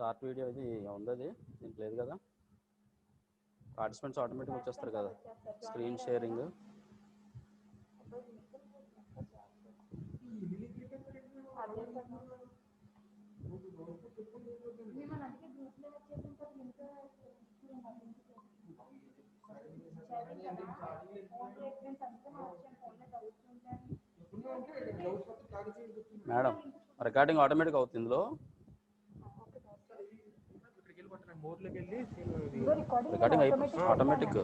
Start video ఇది ఉంది, అది దీంట్లో లేదు కదా. పార్టిసిపెంట్స్ ఆటోమేటిక్గా వచ్చేస్తారు కదా. Screen sharing madam, recording automatic అవుతుంది ఇందులో. Recording automatic.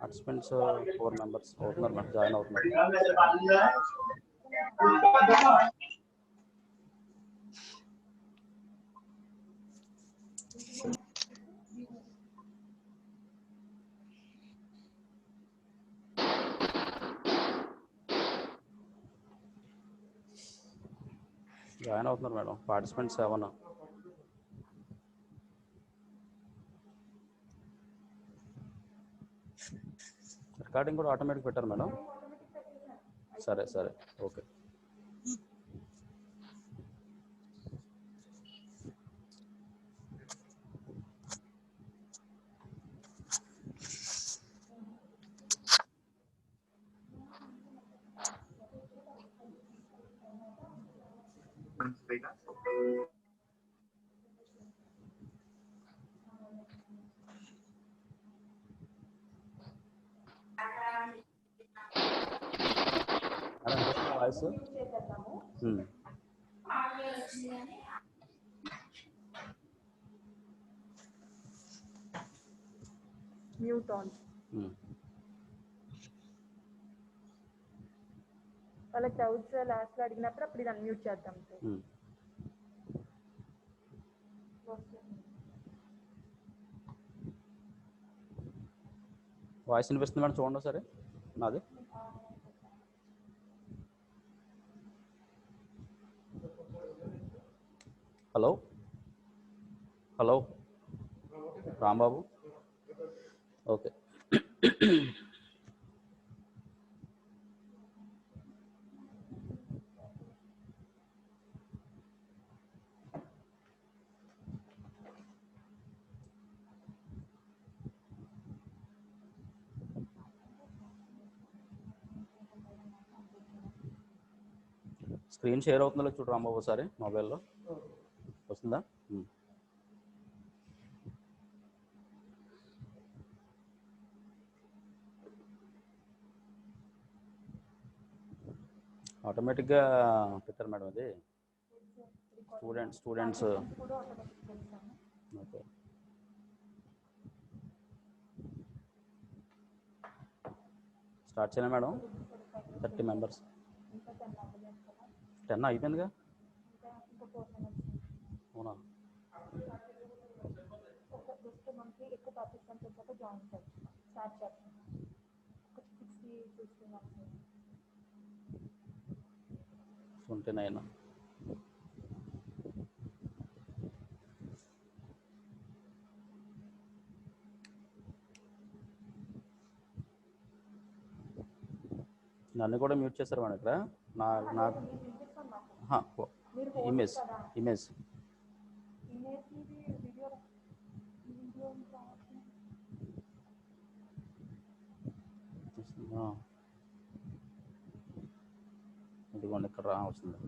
పార్టిసిపెంట్స్ 4 మెంబర్స్ అవుతున్నారు మేడం, జాయిన్ అవుతున్నారు. జాయిన్ అవుతున్నారు మేడం, పార్టిసిపెంట్స్ 7. రికార్డింగ్ కూడా ఆటోమేటిక్ పెట్టారు మేడం. సరే సరే, ఓకే. Voice mute on. వాళ్ళకి డౌట్స్ లాస్ట్ లో అడిగినప్పుడు అప్పుడు ఇది అన్మ్యూట్ చేద్దాం సార్. వాయిస్ వినిపిస్తుంది మేడం, చూడండి సరే నాది. Hello hello Rambabu, okay. Screen share అవుతుందో చూడు రాంబాబు ఒకసారి మొబైల్లో, వస్తుందా? ఆటోమేటిక్గా పెట్టారు మేడం అది. Students okay. స్టార్ట్ చేయాలి మేడం. 30 మెంబర్స్. 10 అయిపోయిందిగా. అవునా? $29. నన్ను కూడా మ్యూట్ చేశారు మేడం ఇక్కడ. నాకు ఇమేజ్ ఇదిగోండి ఇక్కడ వచ్చింది.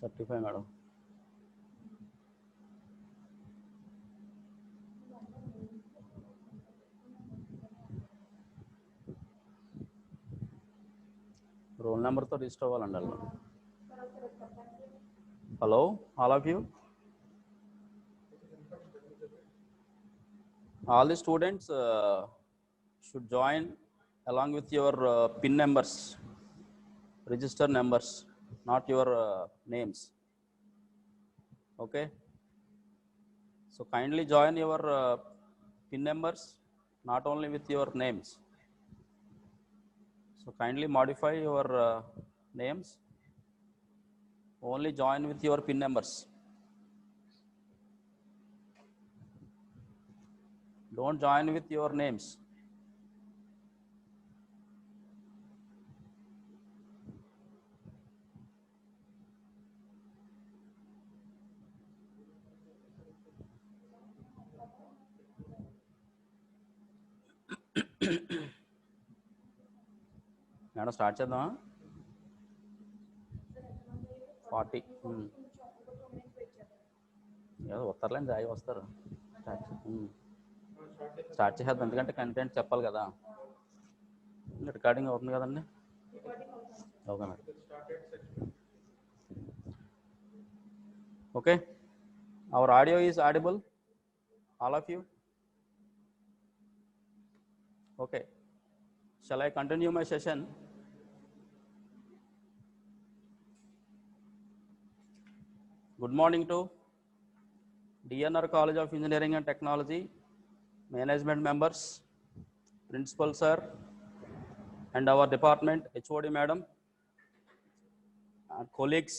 35 madam. Roll number తో రిజిస్టర్ అవ్వాలండి అలా. Hello, all of you. All the students should join along with your PIN numbers, register numbers, not your names. Okay. So kindly join your PIN numbers, not only with your names. So kindly modify your names. Only join with your PIN numbers. Don't join with your names. Madam start చేద్దామా? 40. ఏదో వస్తారులేండి, జాయి వస్తారు. Start చేసేద్దాం, ఎందుకంటే content చెప్పాలి కదా. Recording అవుతుంది కదండి. Okay madam. Okay, our audio is audible, all of you. Okay, shall I continue my session? Good morning to DNR College of Engineering and Technology, management members, principal sir, and our department HOD madam, colleagues,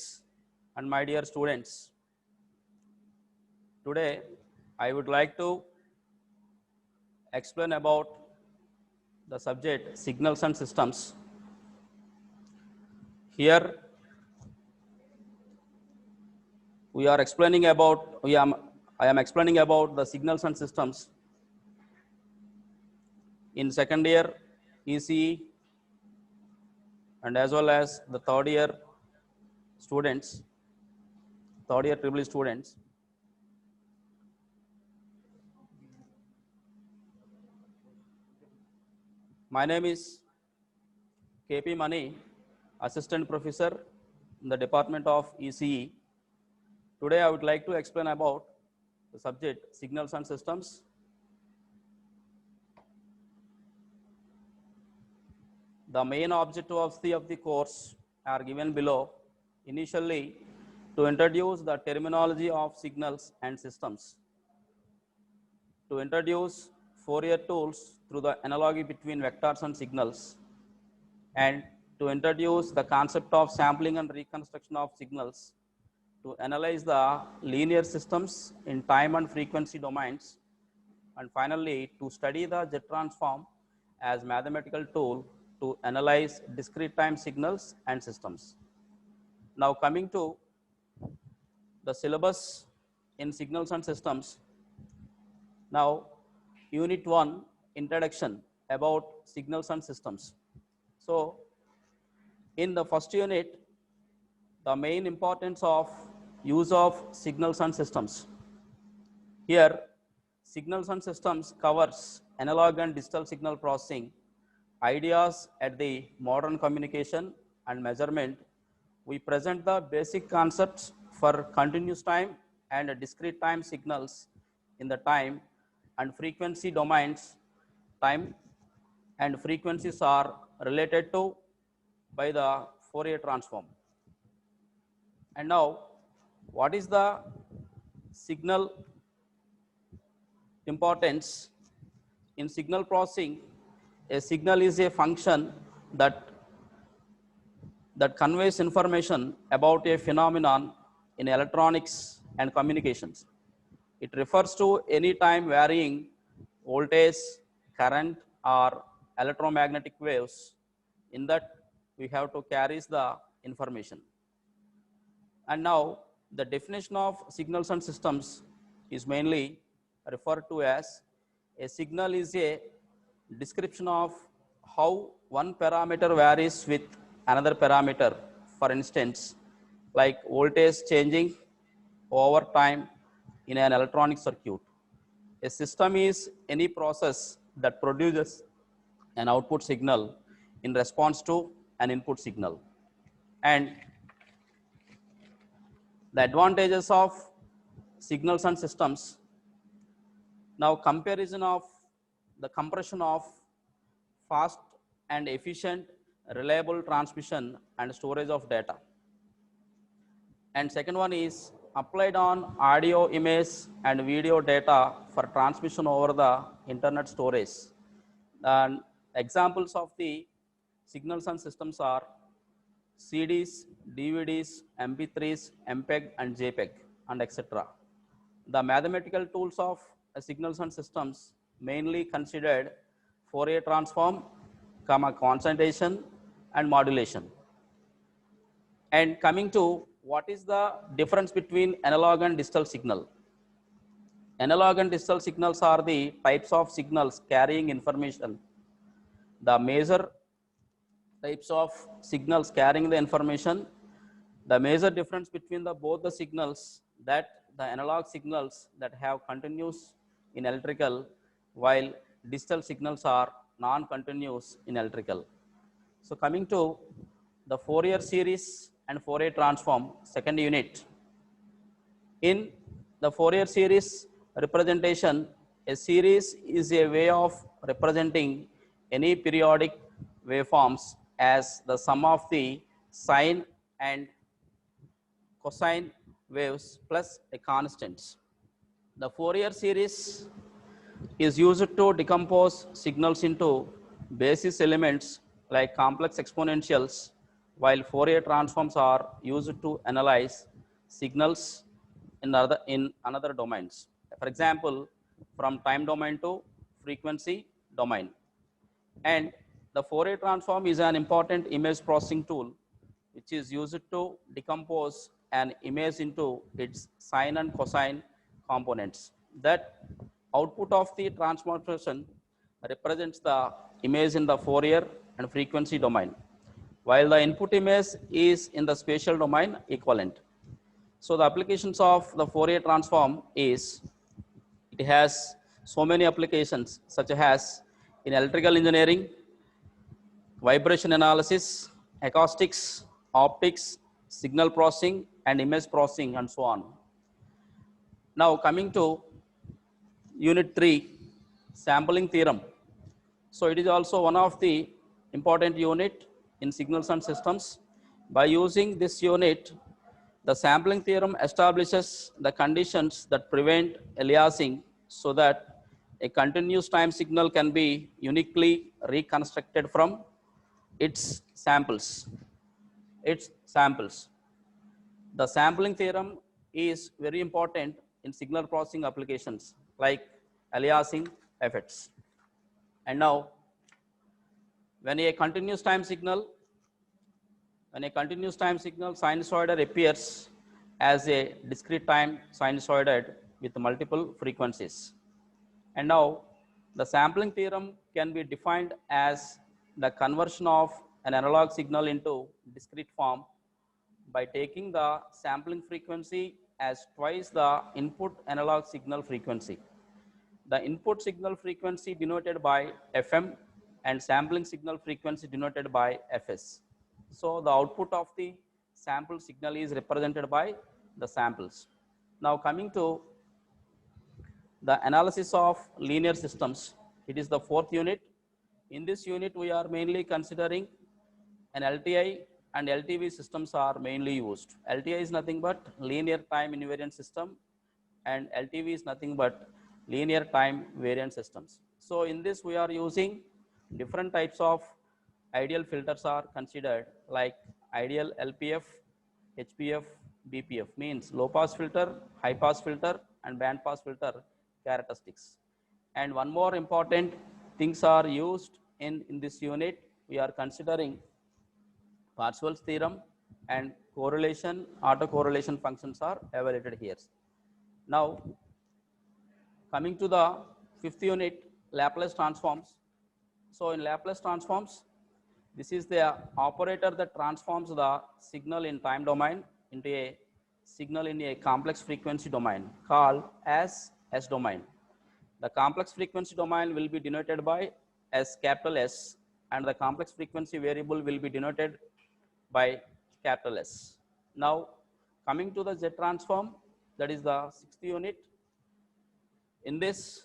and my dear students. Today I would like to explain about the subject signals and systems. Here I am explaining about the signals and systems in second year ECE and as well as the third year students, third year EEE students. My name is KP Mani, assistant professor in the department of ECE. Today I would like to explain about the subject signals and systems. The main objectives of the course are given below. Initially, to introduce the terminology of signals and systems, to introduce Fourier tools through the analogy between vectors and signals, and to introduce the concept of sampling and reconstruction of signals, to analyze the linear systems in time and frequency domains, and finally to study the jet transform as mathematical tool to analyze discrete time signals and systems. Now coming to the syllabus in signals and systems. Now unit 1, introduction about signals and systems. So in the first unit, the main importance of use of signals and systems. Here signals and systems covers analog and digital signal processing, ideas at the modern communication and measurement. We present the basic concepts for continuous time and discrete time signals in the time and frequency domains. Time and frequencies are related to by the Fourier transform. And now, what is the signal importance? In signal processing, a signal is a function that conveys information about a phenomenon in electronics and communications. It refers to any time varying voltage, current, or electromagnetic waves. In that, we have to carry the information. And now, the definition of signals and systems is mainly referred to as a signal is a description of how one parameter varies with another parameter. For instance, like voltage changing over time in an electronic circuit. A system is any process that produces an output signal in response to an input signal. And the advantages of signals and systems. Now comparison of the compression of fast and efficient reliable transmission and storage of data. And second one is applied on audio, image and video data for transmission over the internet storage. And examples of the signals and systems are CDs, DVDs, MP3s, MPEG and JPEG and etc. The mathematical tools of signals and systems mainly considered Fourier transform, quantization and modulation. And coming to what is the difference between analog and digital signal? Analog and digital signals are the types of signals carrying information. The major types of signals carrying the information. The major difference between the both the signals that the analog signals that have continuous in electrical, while digital signals are non-continuous in electrical. So coming to the Fourier series and Fourier transform, second unit. In the Fourier series representation, a series is a way of representing any periodic waveforms as the sum of the sine and cosine waves plus a constant. The Fourier series is used to decompose signals into basis elements like complex exponentials, while Fourier transforms are used to analyze signals in another domains. For example, from time domain to frequency domain. And the Fourier transform is an important image processing tool which is used to decompose an image into its sine and cosine components. That output of the transformation represents the image in the Fourier and frequency domain, while the input image is in the spatial domain equivalent. So the applications of the Fourier transform is, it has so many applications such as in electrical engineering, vibration analysis, acoustics, optics, signal processing and image processing and so on. Now coming to unit 3, sampling theorem. So it is also one of the important unit in signals and systems. By using this unit, the sampling theorem establishes the conditions that prevent aliasing so that a continuous time signal can be uniquely reconstructed from its samples. The sampling theorem is very important in signal processing applications like aliasing effects. And now, when a continuous time signal sinusoid appears as a discrete time sinusoid with multiple frequencies. And now the sampling theorem can be defined as the conversion of an analog signal into discrete form by taking the sampling frequency as twice the input analog signal frequency. The input signal frequency denoted by FM and sampling signal frequency denoted by Fs. So the output of the sample signal is represented by the samples. Now coming to the analysis of linear systems, it is the fourth unit. In this unit, we are mainly considering an LTI and LTV systems are mainly used. LTI is nothing but linear time invariant system and LTV is nothing but linear time variant systems. So in this we are using different types of ideal filters are considered like ideal LPF, HPF, BPF means low pass filter, high pass filter and band pass filter characteristics. And one more important things are used in this unit. We are considering Parseval's theorem and correlation, autocorrelation functions are evaluated here. Now, coming to the fifth unit, Laplace transforms. So in Laplace transforms, this is the operator that transforms the signal in time domain into a signal in a complex frequency domain called as S domain. The complex frequency domain will be denoted by as capital S, and the complex frequency variable will be denoted by capital S. Now, coming to the Z transform, that is the sixth unit. In this,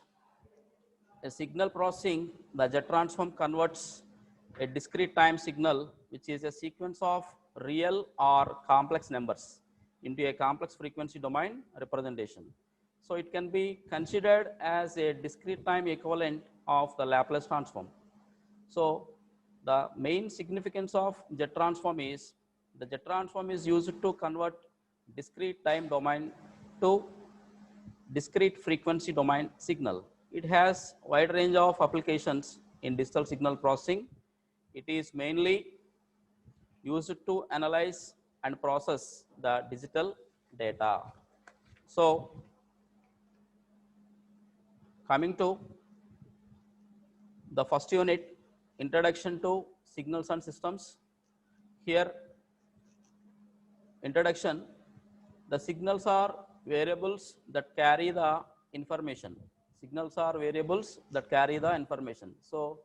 a signal processing, the Z transform converts a discrete time signal, which is a sequence of real or complex numbers, into a complex frequency domain representation. So it can be considered as a discrete time equivalent of the Laplace transform. So the main significance of Z transform is the Z transform is used to convert discrete time domain to discrete frequency domain signal. It has wide range of applications in digital signal processing. It is mainly used to analyze and process the digital data. So coming to the first unit, introduction to signals and systems. Here, introduction, the signals are variables that carry the information. Signals are variables that carry the information. So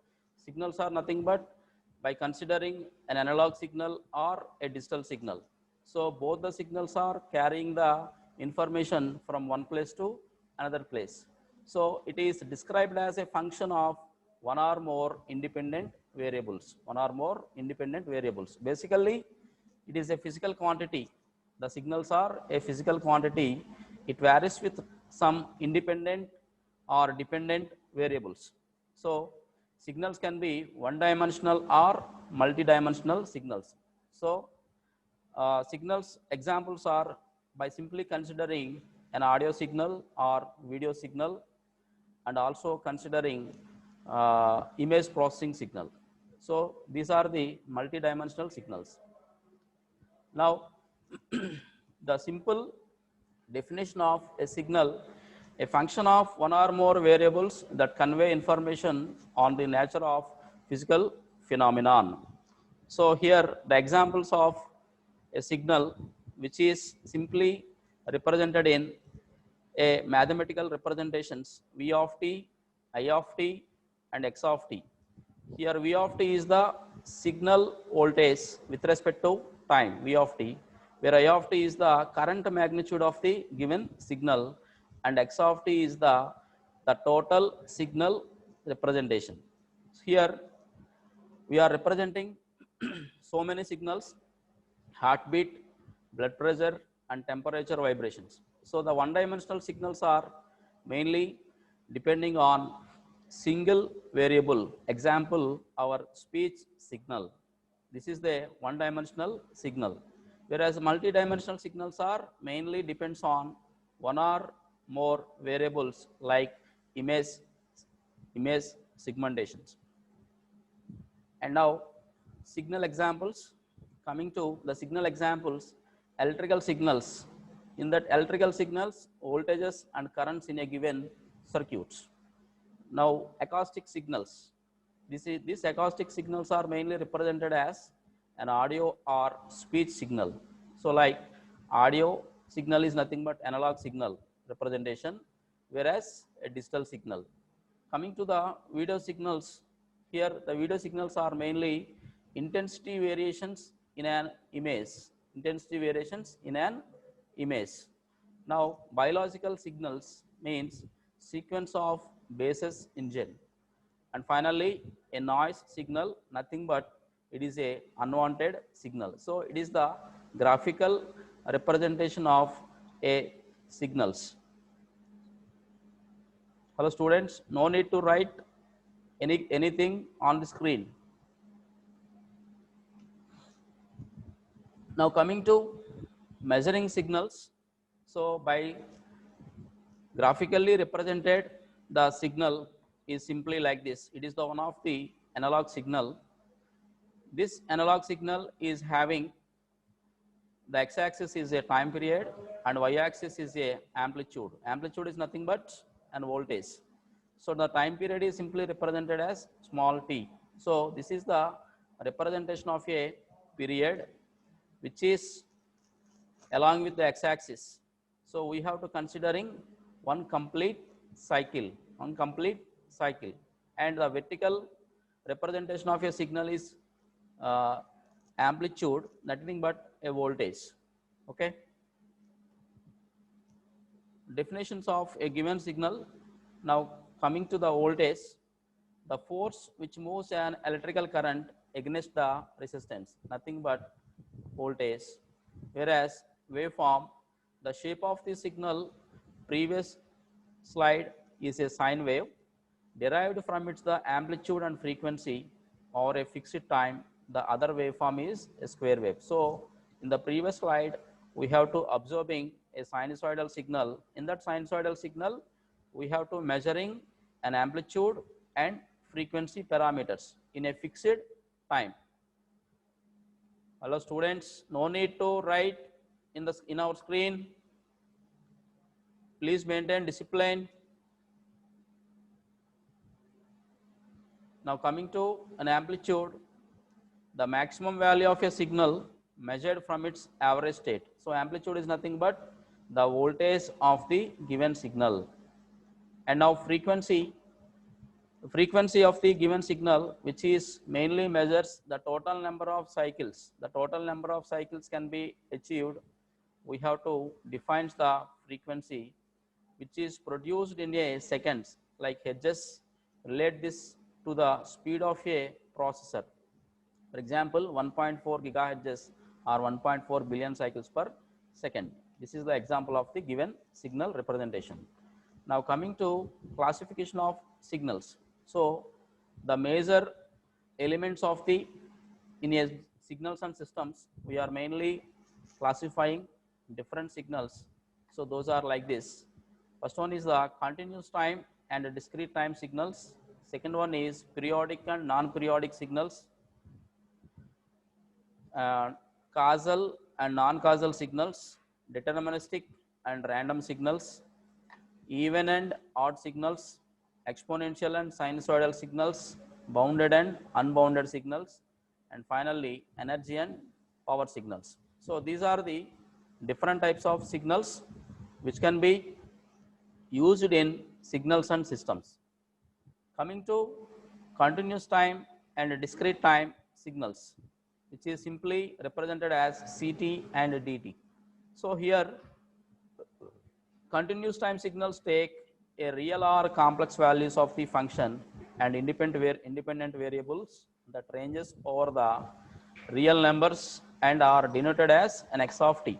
signals are nothing but by considering an analog signal or a digital signal. So both the signals are carrying the information from one place to another place. So it is described as a function of one or more independent variables. One or more independent variables. Basically, it is a physical quantity. The signals are a physical quantity. It varies with some independent or dependent variables. So signals can be one-dimensional or multi-dimensional signals. So signals examples are by simply considering an audio signal or video signal, and also considering image processing signal. So these are the multi-dimensional signals. Now, the simple definition of a signal, a function of one or more variables that convey information on the nature of physical phenomenon. So here the examples of a signal which is simply represented in a mathematical representations V of t, I of t and x of t. Here V of t is the signal voltage with respect to time V of t, where I of t is the current magnitude of the given signal, and x of t is the total signal representation. Here we are representing so many signals: heartbeat, blood pressure and temperature vibrations. So the one dimensional signals are mainly depending on single variable. Example, our speech signal. This is the one dimensional signal, whereas multi-dimensional signals are mainly depends on one or more variables like image segmentations. And now signal examples. Coming to the signal examples, electrical signals. In that electrical signals, voltages and currents in a given circuits. Now acoustic signals. These acoustic signals are mainly represented as an audio or speech signal. So like audio signal is nothing but analog signal representation, whereas a digital signal. Coming to the video signals, here the video signals are mainly intensity variations in an image. Intensity variations in an image. Now biological signals means sequence of bases in gene. And finally, a noise signal, nothing but it is a unwanted signal. So it is the graphical representation of a signals. Hello students, no need to write anything on the screen. Now coming to measuring signals. So by graphically represented, the signal is simply like this. It is the one of the analog signal. This analog signal is having the x-axis is a time period and y-axis is a amplitude. Amplitude is nothing but an voltage. So the time period is simply represented as small t. So this is the representation of a period which is along with the x-axis. So we have to considering one complete cycle, and the vertical representation of a signal is amplitude, nothing but a voltage. Okay. Definitions of a given signal. Now coming to the voltage, the force which moves an electrical current against the resistance, nothing but voltage. Whereas waveform, the shape of the signal, previous slide, is a sine wave derived from its the amplitude and frequency or a fixed time. The other waveform is a square wave. So in the previous slide, we have to observing a sinusoidal signal. In that sinusoidal signal, we have to measuring an amplitude and frequency parameters in a fixed time. Hello students, no need to write in our screen. Please maintain discipline. Now coming to an amplitude, the maximum value of a signal measured from its average state. So amplitude is nothing but the voltage of the given signal. And now frequency of the given signal, which is mainly measures the total number of cycles. The total number of cycles can be achieved. We have to define the frequency, which is produced in a seconds, like hertz. Relate this to the speed of a processor. For example, 1.4 gigahertz or 1.4 billion cycles per second. This is the example of the given signal representation. Now coming to classification of signals. So the major elements of the in a signals and systems, we are mainly classifying different signals. So those are like this. First one is the continuous time and discrete time signals. Second one is periodic and non-periodic signals. Causal and non-causal signals, deterministic and random signals, even and odd signals, exponential and sinusoidal signals, bounded and unbounded signals, and finally energy and power signals. So these are the different types of signals which can be used in signals and systems. Coming to continuous time and discrete time signals, which is simply represented as CT and DT. So here continuous time signals take a real or complex values of the function and independent variables that ranges over the real numbers and are denoted as an x of t.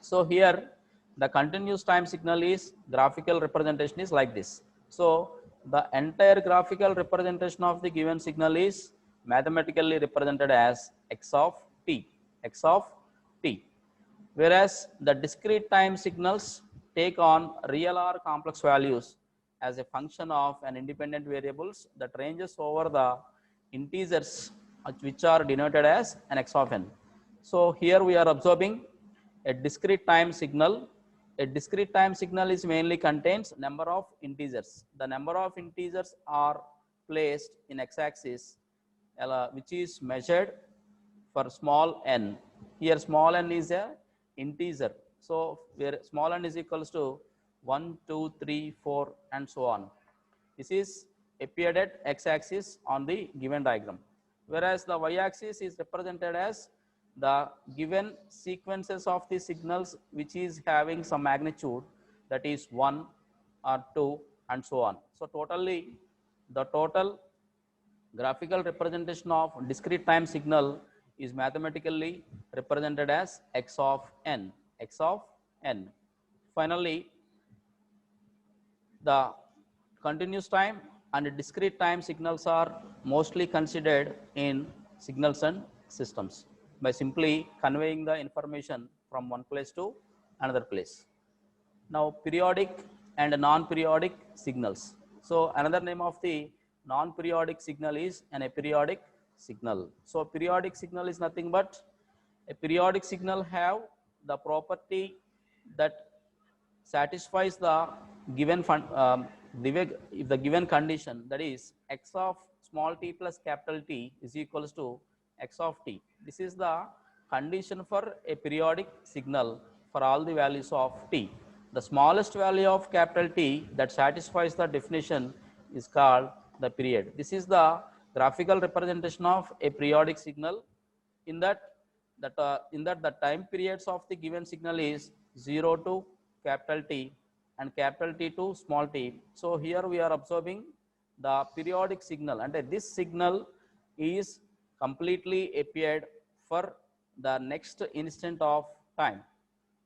So here the continuous time signal is graphical representation is like this. So the entire graphical representation of the given signal is mathematically represented as x of t, whereas the discrete time signals take on real or complex values as a function of an independent variables that ranges over the integers which are denoted as an x of n. So here we are observing a discrete time signal. A discrete time signal is mainly contains number of integers. The number of integers are placed in x-axis, which is measured for small n. Here small n is a integer. So where small n is equals to 1, 2, 3, 4 and so on. This is appeared at x-axis on the given diagram. Whereas the y-axis is represented as the given sequences of the signals which is having some magnitude, that is 1 or 2 and so on. So totally the total graphical representation of discrete time signal is mathematically represented as x of n. Finally, the continuous time and discrete time signals are mostly considered in signals and systems by simply conveying the information from one place to another place. Now periodic and non-periodic signals. So another name of the non-periodic signal is an aperiodic signal. So periodic signal is nothing but a periodic signal have the property that satisfies the given if the given condition, that is x of small t plus capital T is equals to x of t. This is the condition for a periodic signal for all the values of t. The smallest value of capital T that satisfies the definition is called the period. This is the graphical representation of a periodic signal. In that the time periods of the given signal is 0 to capital T and capital T to small t. So here we are observing the periodic signal, and this signal is completely appeared for the next instant of time,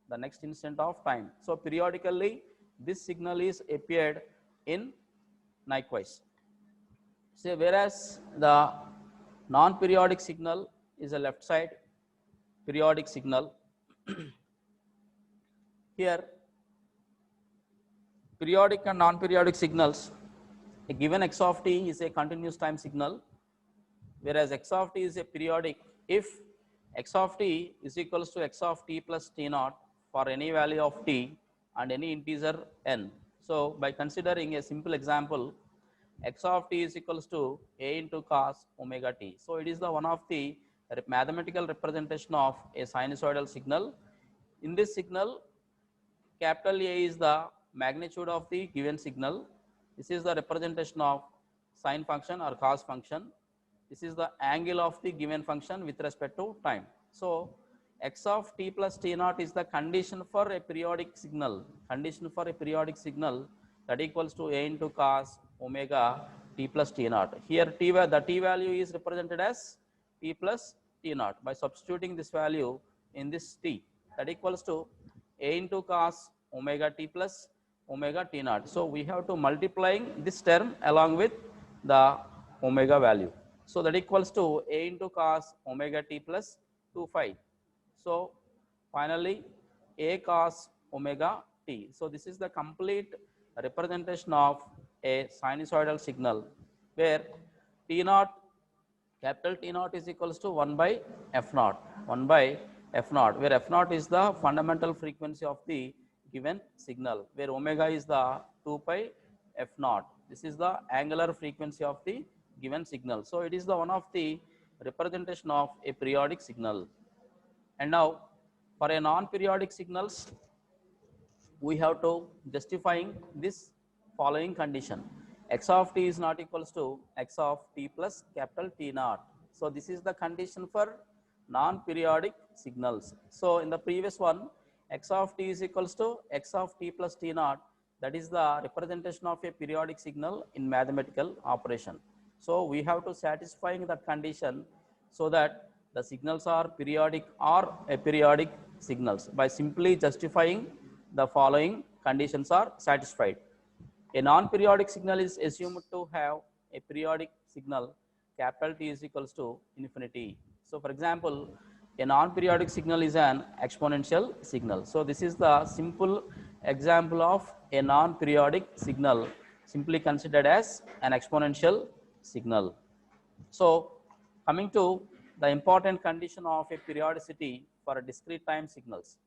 the next instant of time. So periodically this signal is appeared in likewise. So whereas the non-periodic signal is a left side periodic signal. Here periodic and non-periodic signals, a given x of t is a continuous time signal, whereas x of t is a periodic if x of t is equals to x of t plus t naught for any value of t and any integer n. So by considering a simple example, x of t is equals to a into cos omega t. So it is the one of the mathematical representation of a sinusoidal signal. In this signal, capital A is the magnitude of the given signal. This is the representation of sine function or cos function. This is the angle of the given function with respect to time. So x of t plus t naught is the condition for a periodic signal. Condition for a periodic signal that equals to a into cos omega t plus t naught. Here the t value is represented as t plus t naught. By substituting this value in this t, that equals to a into cos omega t plus omega t naught. So we have to multiplying this term along with the omega value. So that equals to a into cos omega t plus 2 phi. So finally a cos omega t. So this is the complete representation of a sinusoidal signal where t naught, capital T naught is equals to 1 by f naught, 1 by f naught, where f naught is the fundamental frequency of the given signal, where omega is the 2 pi f naught. This is the angular frequency of the given signal. So it is the one of the representation of a periodic signal. And now for a non-periodic signals, we have to justifying this following condition: x of t is not equals to x of t plus capital T naught. So this is the condition for non-periodic signals. So in the previous one, x of t is equals to x of t plus t naught, that is the representation of a periodic signal in mathematical operation. So we have to satisfying that condition so that the signals are periodic or aperiodic signals. By simply justifying the following conditions are satisfied. A non-periodic signal is assumed to have a periodic signal capital T is equals to infinity. So for example, a non-periodic signal is an exponential signal. So this is the simple example of a non-periodic signal simply considered as an exponential signal. So coming to the important condition of a periodicity for discrete time signals.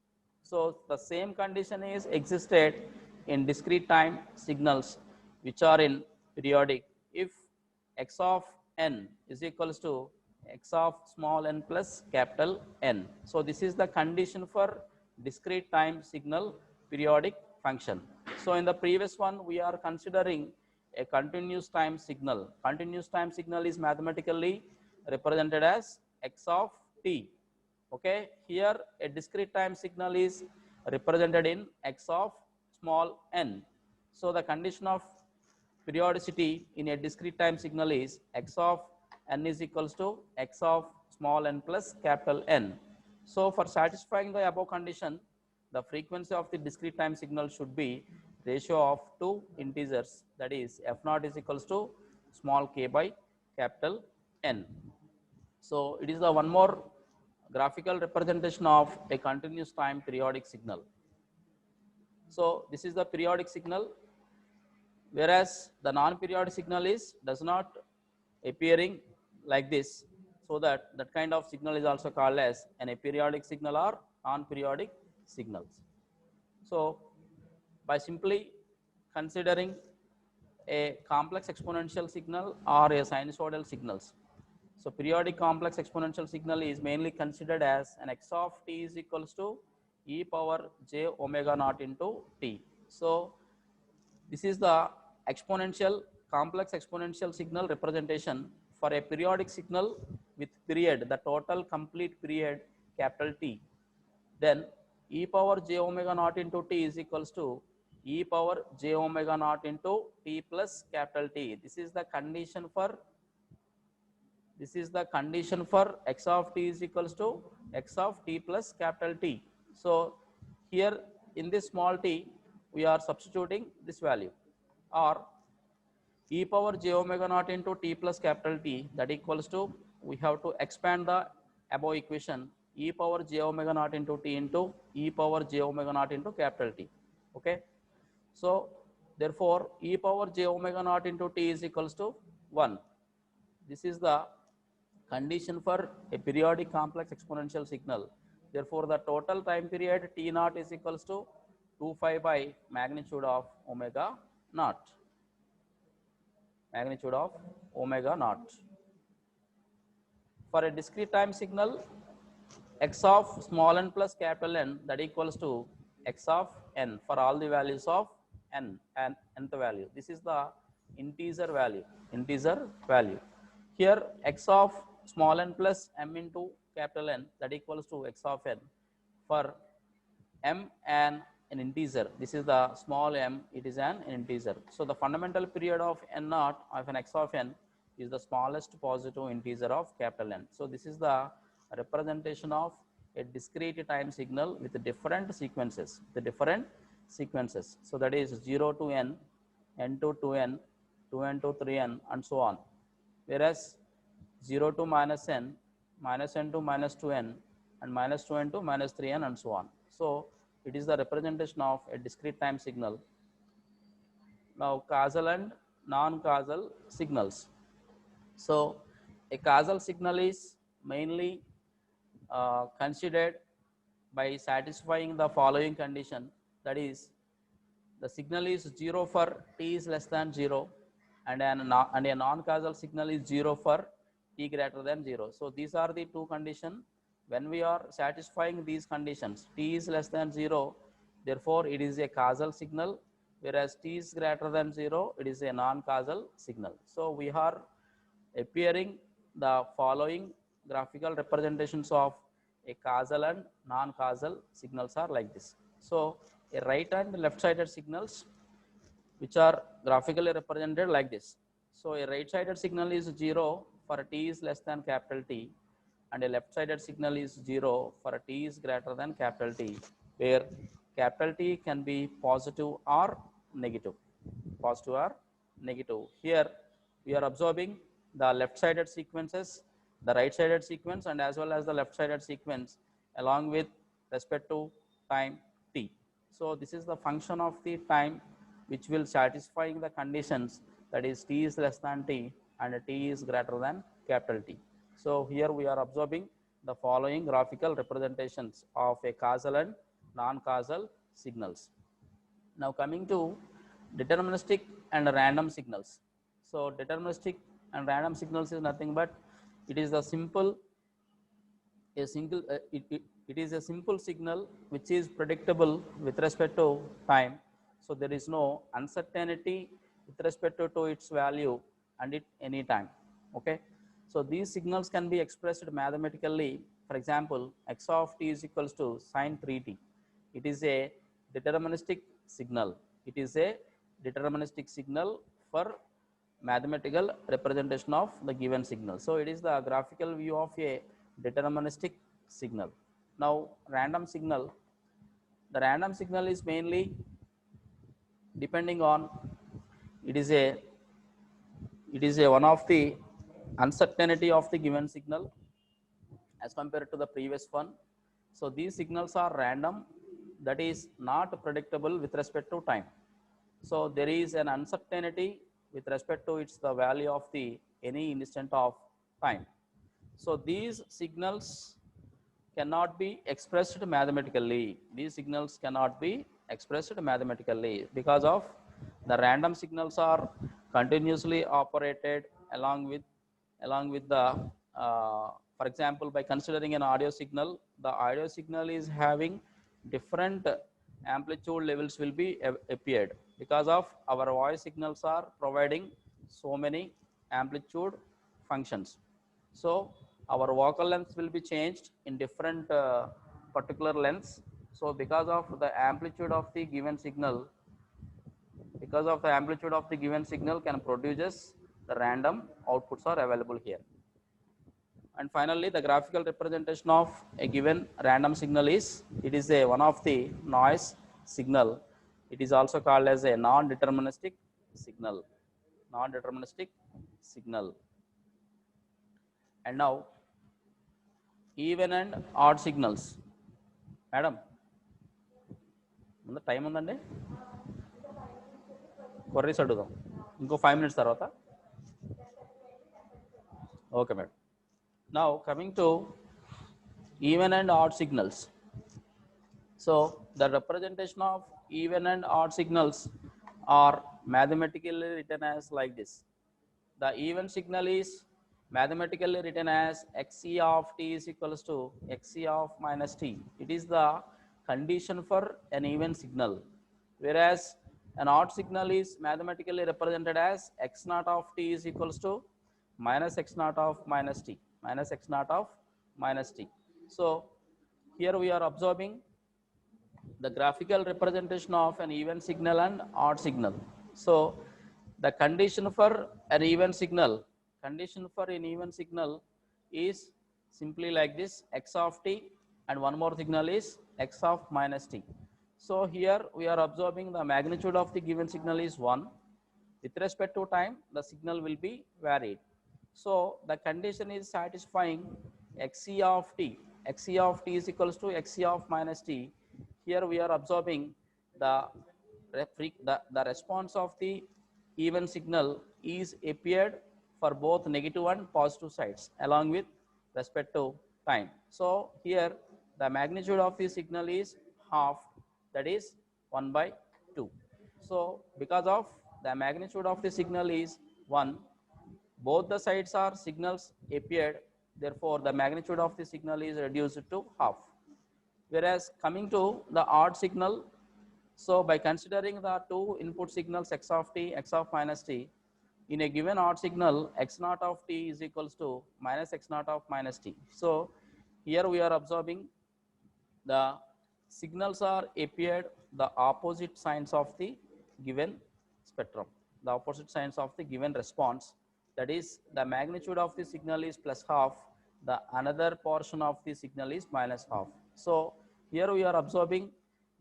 So the same condition is existed in discrete time signals which are in periodic if x of n is equals to x of small n plus capital N. So this is the condition for discrete time signal periodic function. So in the previous one we are considering a continuous time signal. Continuous time signal is mathematically represented as x of t. Okay, here a discrete time signal is represented in x of small n. So the condition of periodicity in a discrete time signal is x of n is equals to x of small n plus capital N. So for satisfying the above condition, the frequency of the discrete time signal should be ratio of two integers, that is f naught is equals to small k by capital N. So it is the one more graphical representation of a continuous time periodic signal. So this is the periodic signal, whereas the non-periodic signal is does not appearing like this. So that kind of signal is also called as an aperiodic signal or non-periodic signals. So by simply considering a complex exponential signal or a sinusoidal signals, So periodic complex exponential signal is mainly considered as an x of t is equals to e power j omega naught into t. So this is the exponential complex exponential signal representation for a periodic signal with period, the total complete period capital T. Then e power j omega naught into t is equals to e power j omega naught into t plus capital T. This is the condition for x of t is equals to x of t plus capital T. So here in this small t we are substituting this value, or e power j omega naught into t plus capital T, that equals to, we have to expand the above equation, e power j omega naught into t into e power j omega naught into capital T. Okay. So therefore e power j omega naught into t is equals to 1. This is the condition for a periodic complex exponential signal. Therefore the total time period t naught is equals to 2 pi by magnitude of omega naught. Magnitude of omega naught. For a discrete time signal, x of small n plus capital N, that equals to x of n for all the values of n and nth value. This is the integer value. Integer value. Here x of small n plus m into capital N, that equals to x of n for m and an integer. This is the small m, it is an integer. So the fundamental period of n naught of an x of n is the smallest positive integer of capital N. So this is the representation of a discrete time signal with different sequences. So that is 0 to n, n to 2n, 2n to 3n, and so on. Whereas 0 to minus n, minus n to minus 2n, and minus 2n to minus 3n, and so on. So it is the representation of a discrete time signal. Now causal and non-causal signals. So a causal signal is mainly considered by satisfying the following condition, that is the signal is 0 for t is less than 0, and a non-causal signal is 0 for t greater than 0. So these are the two conditions. When we are satisfying these conditions, t is less than 0, therefore it is a causal signal, whereas t is greater than 0, it is a non-causal signal. So we are appearing the following graphical representations of a causal and non-causal signals are like this. So a right and left sided signals which are graphically represented like this. So a right sided signal is 0 for t is less than capital T, and a left sided signal is 0 for t is greater than capital T, where capital T can be positive or negative. Positive or negative. Here we are observing the left sided sequences, the right sided sequence, and as well as the left sided sequence along with respect to time t. So this is the function of the time which will satisfying the conditions, that is t is less than t and t is greater than capital T. So here we are observing the following graphical representations of a causal and non-causal signals. Now coming to deterministic and random signals. So deterministic and random signals is nothing but it is the simple it is a simple signal which is predictable with respect to time. So there is no uncertainty with respect to its value and it any time. Okay. So these signals can be expressed mathematically. For example, x of t is equals to sine 3t. It is a deterministic signal. It is a deterministic signal for mathematical representation of the given signal. So it is the graphical view of a deterministic signal. Now random signal. The random signal is mainly depending on it is a one of the uncertainty of the given signal as compared to the previous one. So these signals are random, that is not predictable with respect to time. So there is an uncertainty with respect to its the value of the any instant of time. So these signals cannot be expressed mathematically. These signals cannot be expressed mathematically because of the random signals are continuously operated along with the for example, by considering an audio signal, the audio signal is having different amplitude levels will be appeared because of our voice signals are providing so many amplitude functions. So our vocal length will be changed in different particular lengths. So because of the amplitude of the given signal, because of the amplitude of the given signal can produces the random outputs are available here. And finally, the graphical representation of a given random signal is, it is a one of the noise signal. It is also called as a non-deterministic signal. Non-deterministic signal. And now, even and odd signals. Madam, time ఉందండి, కొర్రీస్ అడుగుదాం ఇంకో 5 minutes తర్వాత. Okay madam. Now coming to even and odd signals. So the representation of even and odd signals are mathematically written as like this. The even signal is mathematically written as xc of t is equals to xc of minus t. It is the condition for an even signal. Whereas an odd signal is mathematically represented as x naught of t is equals to minus x naught of minus t. Minus x naught of minus t. So here we are observing the graphical representation of an even signal and odd signal. So the condition for an even signal, is simply like this: x of t, and one more signal is x of minus t. So here we are observing the magnitude of the given signal is 1. With respect to time, the signal will be varied. So the condition is satisfying xc of t. Xc of t is equals to xc of minus t. Here we are observing the response of the even signal is appeared for both negative and positive sides along with respect to time. So here the magnitude of the signal is half, that is 1 by 2. So because of the magnitude of the signal is 1, both the sides are signals appeared, therefore the magnitude of the signal is reduced to half. Whereas coming to the odd signal, so by considering the two input signals x of t, x of minus t, in a given odd signal, x naught of t is equals to minus x naught of minus t. So here we are observing the signals are appeared the opposite signs of the given spectrum, the opposite signs of the given response. That is, the magnitude of the signal is plus half, the another portion of the signal is minus half. So here we are observing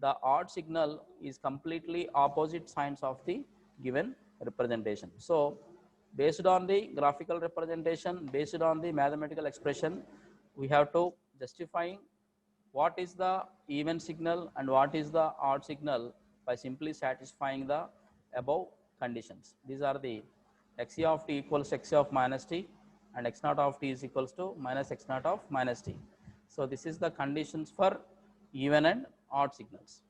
the odd signal is completely opposite signs of the given representation. So based on the graphical representation, based on the mathematical expression, we have to justifying what is the even signal and what is the odd signal by simply satisfying the above conditions. These are the x of t equals x of minus t and x naught of t is equals to minus x naught of minus t. So this is the conditions for even and odd signals.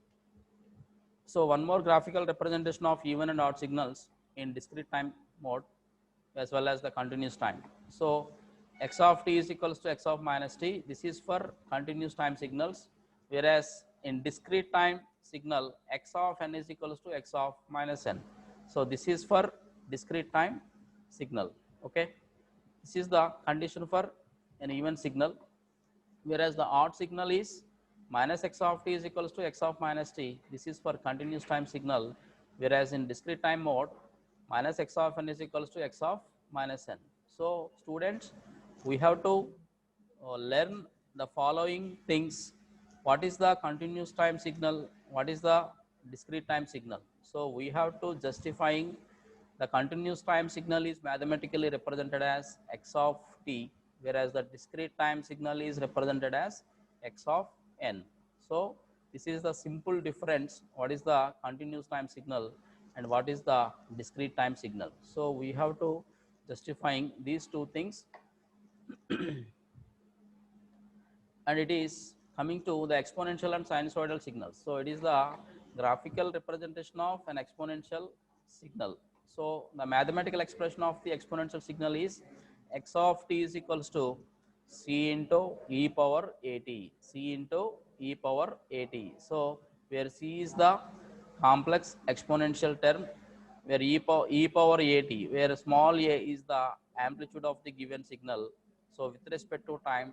So one more graphical representation of even and odd signals in discrete time mode as well as the continuous time. So x of t is equals to x of minus t. This is for continuous time signals, whereas in discrete time signal, x of n is equals to x of minus n. So this is for discrete time signal. Okay, this is the condition for an even signal, whereas the odd signal is minus x of t is equals to x of minus t. This is for continuous time signal, whereas in discrete time mode, minus x of n is equals to x of minus n. So students, we have to learn the following things. What is the continuous time signal? What is the discrete time signal? So we have to justifying the continuous time signal is mathematically represented as x of t, whereas the discrete time signal is represented as x of n. So this is the simple difference. What is the continuous time signal and what is the discrete time signal? So we have to justifying these two things. And it is coming to the exponential and sinusoidal signals. So it is the graphical representation of an exponential signal. So the mathematical expression of the exponential signal is x of t is equals to c into e power at, c into e power at. So where c is the complex exponential term, where e power at, where small a is the amplitude of the given signal. So with respect to time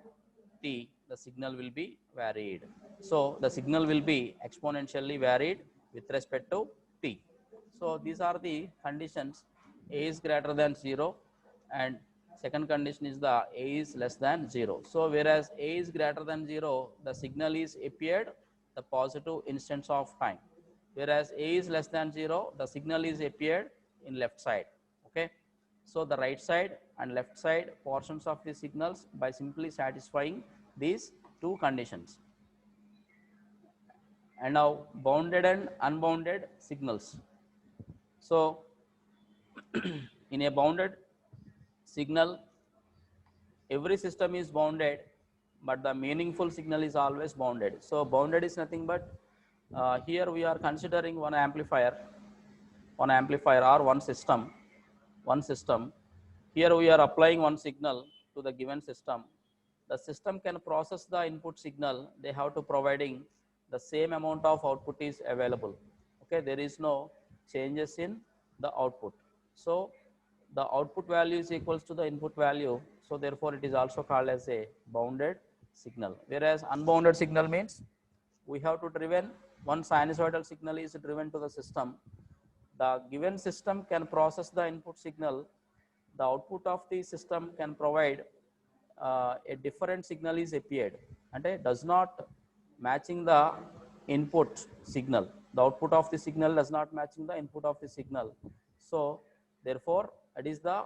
t, the signal will be varied. So the signal will be exponentially varied with respect to t. So these are the conditions. A is greater than 0 and second condition is the A is less than 0. So whereas A is greater than 0, the signal is appeared the positive instance of time. Whereas A is less than 0, the signal is appeared in left side. Okay. So the right side and left side portions of the signals by simply satisfying these two conditions. And now bounded and unbounded signals. So in a bounded signal, every system is bounded, but the meaningful signal is always bounded. So bounded is nothing but here we are considering one amplifier or one system. Here we are applying one signal to the given system. The system can process the input signal. They have to providing the same amount of output is available. Okay, there is no changes in the output. So the output value is equals to the input value. So therefore it is also called as a bounded signal. Whereas unbounded signal means we have to driven one sinusoidal signal is driven to the system. The given system can process the input signal. The output of the system can provide a different signal is appeared and it does not matching the input signal. The output of the signal does not matching the input of the signal. So therefore it is the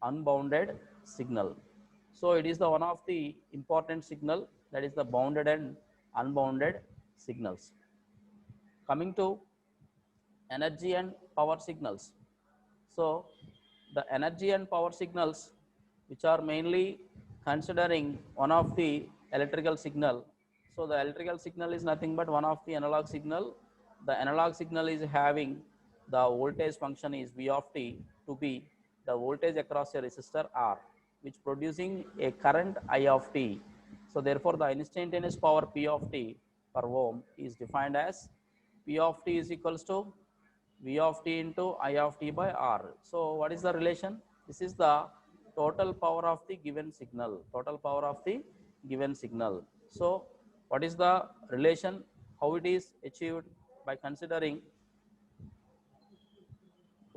unbounded signal. So it is the one of the important signal, that is the bounded and unbounded signals. Coming to energy and power signals. So the energy and power signals, which are mainly considering one of the electrical signal. So the electrical signal is nothing but one of the analog signal. The analog signal is having the voltage function is V of t to be the voltage across a resistor R, which producing a current I of t. So therefore the instantaneous power P of t per ohm is defined as P of t is equals to V of t into I of t by R. So what is the relation? This is the total power of the given signal, total power of the given signal. So what is the relation? How it is achieved? By considering,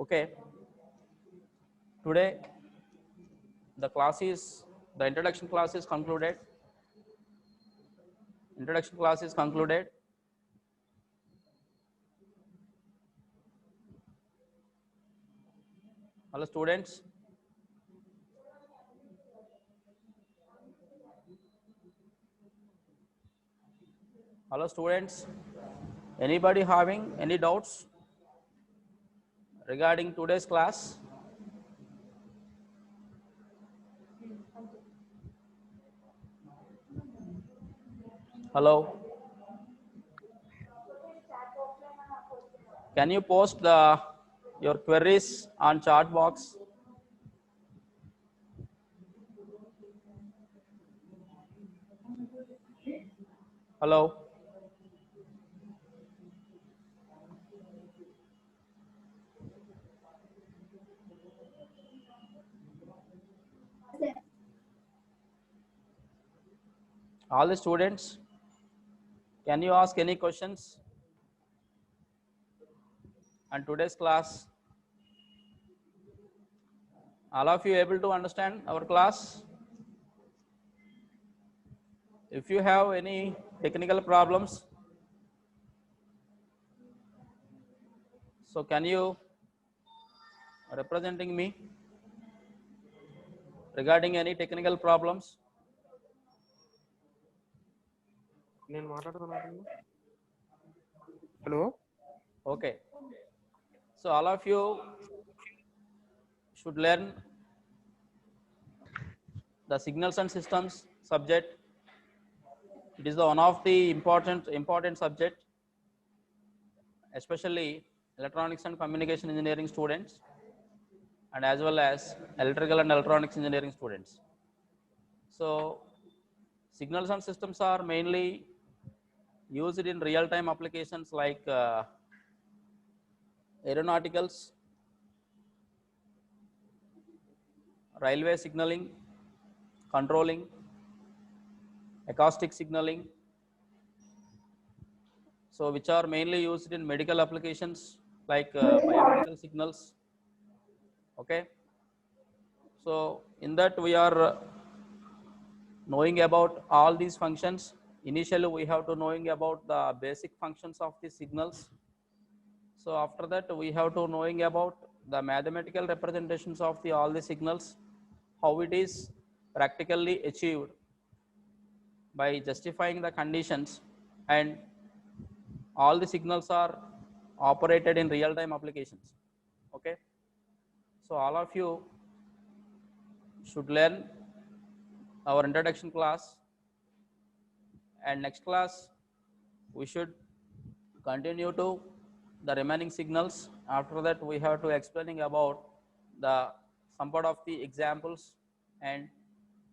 okay, today the class is, the introduction class is concluded. Introduction class is concluded. Hello students. Hello students. Anybody having any doubts regarding today's class? Hello. Can you post your queries on chat box? Hello. All the students, can you ask any questions on today's class? All of you able to understand our class? If you have any technical problems, so can you representing me regarding any technical problems? నేను మాట్లాడుతున్నా hello Okay. So all of you should learn the signals and systems subject. It is the one of the important subject, especially electronics and communication engineering students. and as well as electrical and electronics engineering students. So signals and systems are mainly used in real-time applications like aeronauticals, railway signaling, controlling, acoustic signaling, so which are mainly used in medical applications like biomedical signals. Okay, so in that we are knowing about all these functions. Initially we have to knowing about the basic functions of the signals. So after that we have to knowing about the mathematical representations of the all the signals, how it is practically achieved by justifying the conditions, and all the signals are operated in real time applications. Okay, so all of you should learn our introduction class, and next class we should continue to the remaining signals. After that we have to explaining about the some part of the examples and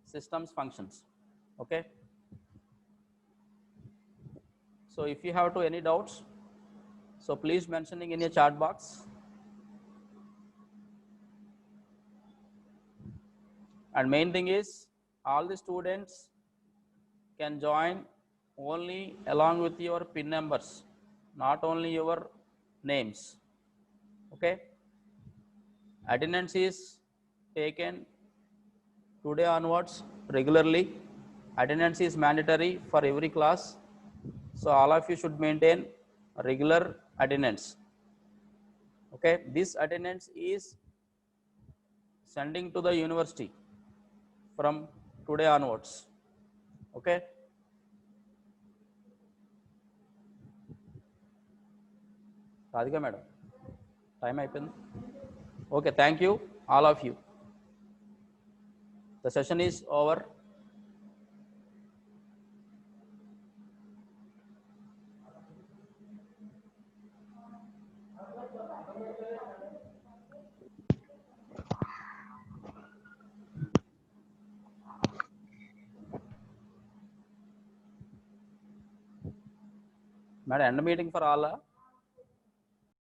systems functions. Okay, so if you have to any doubts, so please mentioning in your chat box. And main thing is all the students can join only along with your pin numbers, not only your names. Okay, attendance is taken today onwards regularly. Attendance is mandatory for every class, so all of you should maintain regular attendance. Okay, this attendance is sending to the university from today onwards. Okay, Radhika madam, time అయిపోయింది. Okay, thank you all of you. The session is over. Madam, end meeting for all.